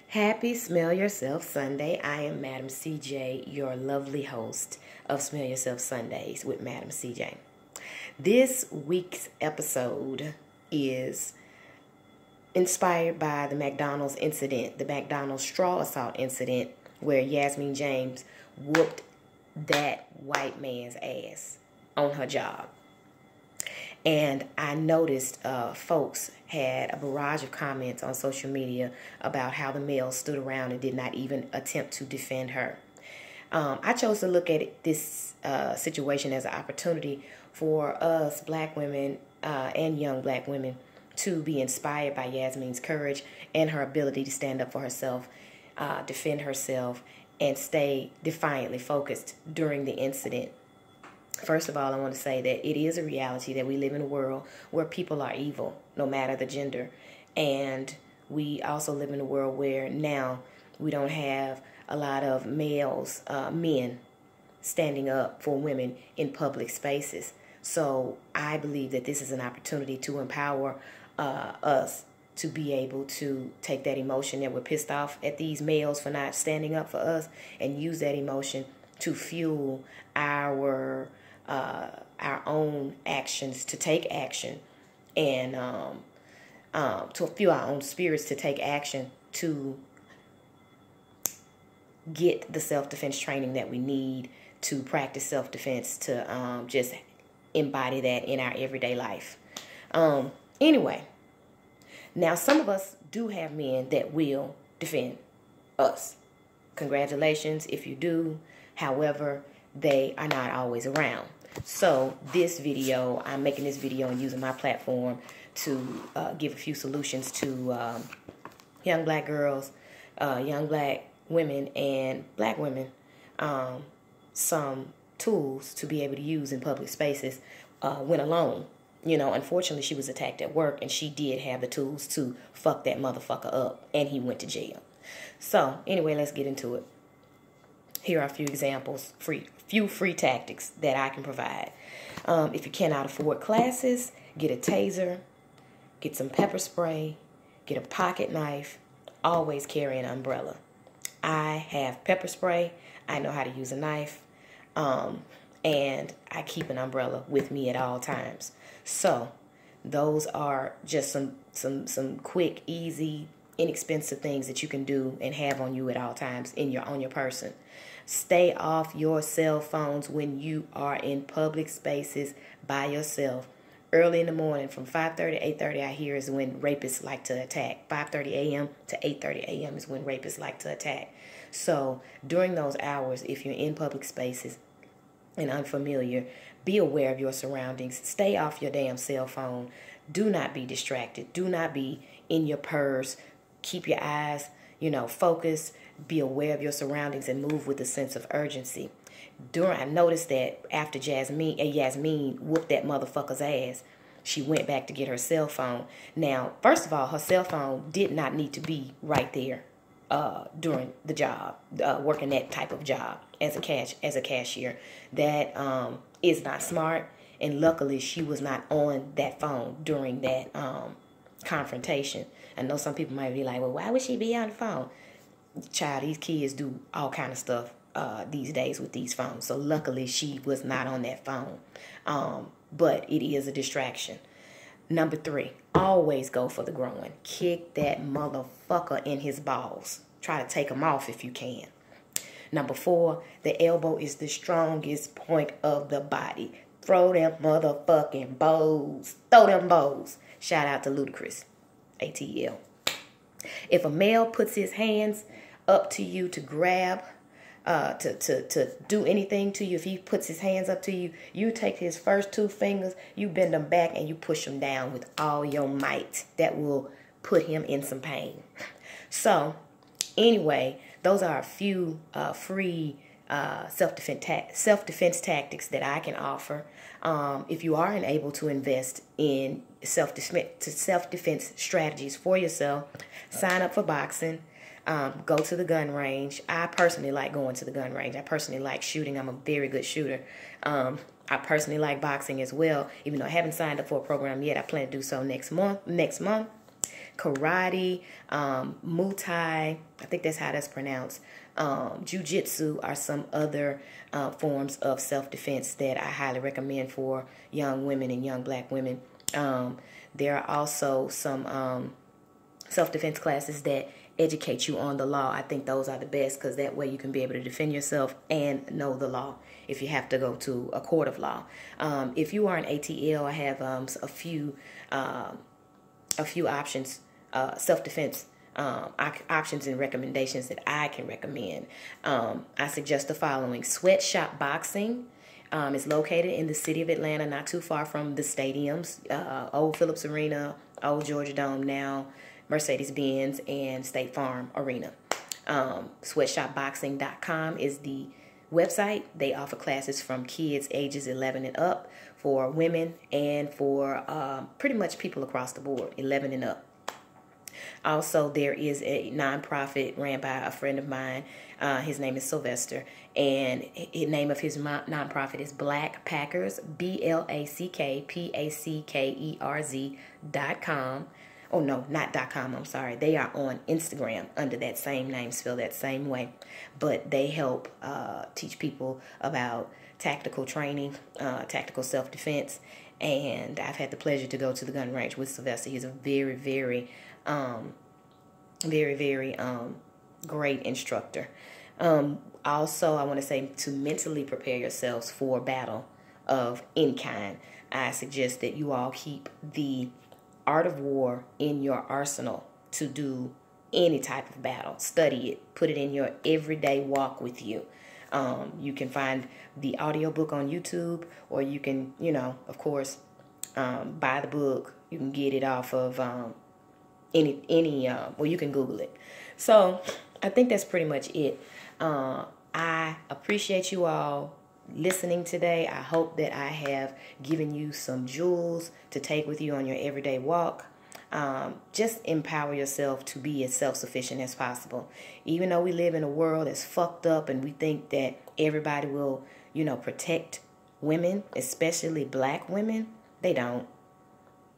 Happy Smell Yourself Sunday. I am Madam CJ, your lovely host of Smell Yourself Sundays with Madam CJ. This week's episode is inspired by the McDonald's incident, the McDonald's straw assault incident, where Yasmine James whooped that white man's ass on her job. And I noticed folks had a barrage of comments on social media about how the males stood around and did not even attempt to defend her. I chose to look at this situation as an opportunity for us black women and young black women to be inspired by Yasmine's courage and her ability to stand up for herself, defend herself, and stay defiantly focused during the incident. First of all, I want to say that it is a reality that we live in a world where people are evil, no matter the gender. And we also live in a world where now we don't have a lot of men standing up for women in public spaces. So I believe that this is an opportunity to empower us to be able to take that emotion that we're pissed off at these males for not standing up for us and use that emotion to fuel our own actions, to take action, and to fuel our own spirits to take action to get the self-defense training that we need to practice self-defense, to just embody that in our everyday life. Anyway, now some of us do have men that will defend us. Congratulations if you do. However, they are not always around. So this video, I'm making this video and using my platform to give a few solutions to young black girls, young black women, and black women, some tools to be able to use in public spaces when alone. You know, unfortunately, she was attacked at work, and she did have the tools to fuck that motherfucker up, and he went to jail. So anyway, let's get into it. Here are a few examples, few free tactics that I can provide. If you cannot afford classes, get a taser, get some pepper spray, get a pocket knife, always carry an umbrella. I have pepper spray, I know how to use a knife, and I keep an umbrella with me at all times. So those are just some quick, easy, inexpensive things that you can do and have on you at all times on your person. Stay off your cell phones when you are in public spaces by yourself. Early in the morning, from 5:30 to 8:30, I hear is when rapists like to attack. 5:30 a.m. to 8:30 a.m. is when rapists like to attack. So during those hours, if you're in public spaces and unfamiliar, be aware of your surroundings. Stay off your damn cell phone. Do not be distracted. Do not be in your purse. Keep your eyes, focused. Be aware of your surroundings and move with a sense of urgency. I noticed that after Yasmine whooped that motherfucker's ass, she went back to get her cell phone. Now, first of all, her cell phone did not need to be right there during the job, working that type of job as a cashier. That is not smart. And luckily, she was not on that phone during that confrontation. I know some people might be like, well, why would she be on the phone? Child, these kids do all kind of stuff these days with these phones. So luckily, she was not on that phone. But it is a distraction. Number 3, always go for the groin. Kick that motherfucker in his balls. Try to take him off if you can. Number 4, the elbow is the strongest point of the body. Throw them motherfucking bows. Throw them bows. Shout out to Ludacris. ATL. If a male puts his hands up to you to grab, to do anything to you, if he puts his hands up to you, you take his first 2 fingers, you bend them back, and you push him down with all your might. That will put him in some pain. So, anyway, those are a few free self-defense tactics that I can offer. If you are unable to invest in self-defense strategies for yourself, sign up for boxing. Go to the gun range. I personally like going to the gun range. I personally like shooting. I'm a very good shooter. I personally like boxing as well. Even though I haven't signed up for a program yet, I plan to do so next month. karate, Muay Thai, I think that's how that's pronounced. Jiu-jitsu are some other forms of self-defense that I highly recommend for young women and young black women. There are also some self-defense classes that educate you on the law. I think those are the best because that way you can be able to defend yourself and know the law if you have to go to a court of law. If you are an ATL, I have a few options, self-defense options and recommendations that I can recommend. I suggest the following. Sweatshop Boxing is located in the city of Atlanta, not too far from the stadiums, Old Phillips Arena, Old Georgia Dome now, Mercedes-Benz, and State Farm Arena. Sweatshopboxing.com is the website. They offer classes from kids ages 11 and up for women and for pretty much people across the board, 11 and up. Also, there is a nonprofit ran by a friend of mine. His name is Sylvester, and the name of his nonprofit is Black Packers, BlackPackers.com. Oh, no, not .com, I'm sorry. They are on Instagram under that same name, spelled that same way. But they help teach people about tactical training, tactical self-defense. And I've had the pleasure to go to the gun range with Sylvester. He's a very, very great instructor. Also, I want to say to mentally prepare yourselves for battle of any kind, I suggest that you all keep the Art of War in your arsenal to do any type of battle. Study it. Put it in your everyday walk with you. You can find the audiobook on YouTube, or you can, of course, buy the book. You can get it off of well, you can Google it. So I think that's pretty much it. I appreciate you all listening today. I hope that I have given you some jewels to take with you on your everyday walk. Just empower yourself to be as self-sufficient as possible. Even though we live in a world that's fucked up and we think that everybody will, protect women, especially black women, they don't.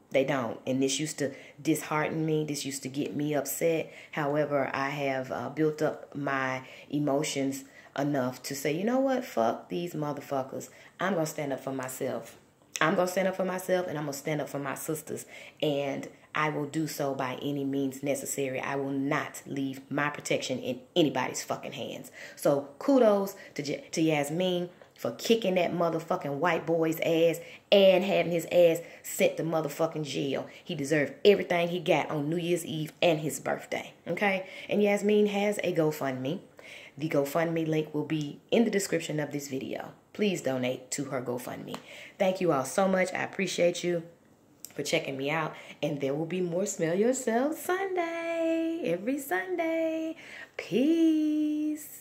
They don't. And this used to dishearten me. This used to get me upset. However, I have built up my emotions enough to say, you know what? Fuck these motherfuckers. I'm going to stand up for myself. I'm going to stand up for myself, and I'm going to stand up for my sisters. And I will do so by any means necessary. I will not leave my protection in anybody's fucking hands. So kudos to Yasmine for kicking that motherfucking white boy's ass and having his ass sent to motherfucking jail. He deserved everything he got on New Year's Eve and his birthday. Okay? And Yasmine has a GoFundMe. The GoFundMe link will be in the description of this video. Please donate to her GoFundMe. Thank you all so much. I appreciate you for checking me out. And there will be more Smell Yourself Sunday. Every Sunday. Peace.